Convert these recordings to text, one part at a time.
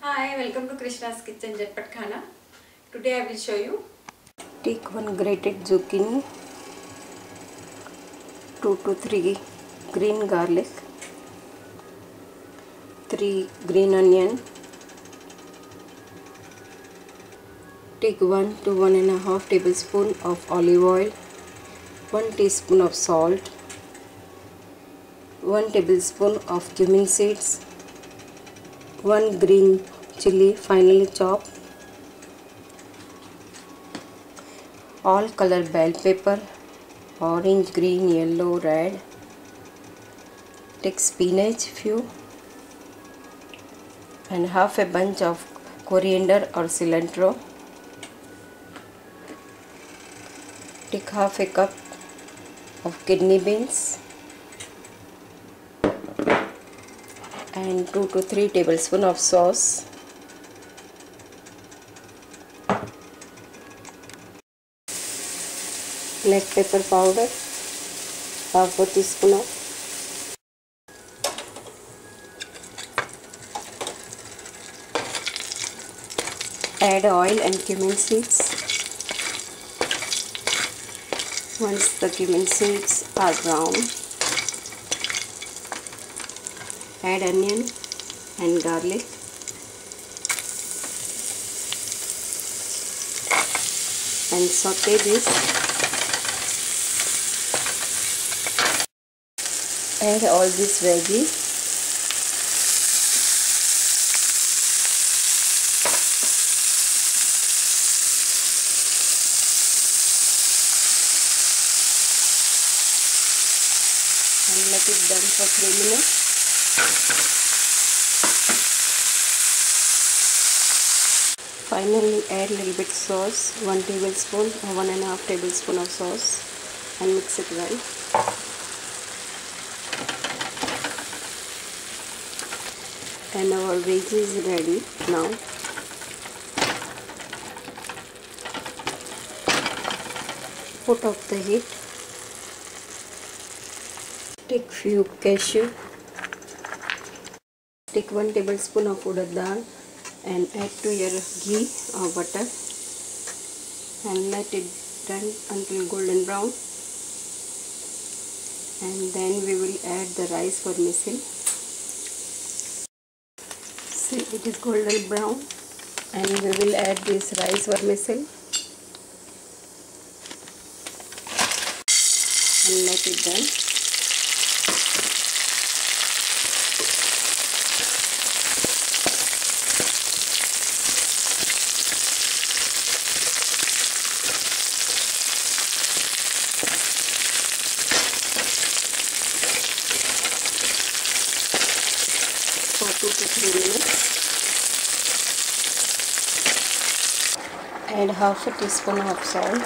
Hi, welcome to Krishna's Kitchen Jatpat Khana. Today I will show you. Take one grated zucchini, 2 to 3 green garlic, 3 green onion. Take 1 to 1.5 tablespoon of olive oil, 1 teaspoon of salt, 1 tablespoon of cumin seeds, 1 green chili finely chopped, all color bell pepper, orange, green, yellow, red. Take spinach few and half a bunch of coriander or cilantro. Take half a cup of kidney beans and 2 to 3 tablespoons of sauce. Black pepper powder, half a teaspoon of. Add oil and cumin seeds. Once the cumin seeds are brown, add onion and garlic. And saute this. Add all these veggies. And let it done for 3 minutes. Finally add little bit sauce, 1 tablespoon or 1.5 tablespoon of sauce, and mix it well. And our veggie is ready now. Put off the heat. Take few cashew. Take 1 tablespoon of urad dal and add to your ghee or butter and let it done until golden brown. And then we will add the rice vermicelli. See, it is golden brown, and we will add this rice vermicelli and let it done. For 2 to 3 minutes. Add half a teaspoon of salt.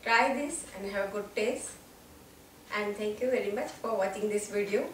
Try this and have a good taste. And thank you very much for watching this video.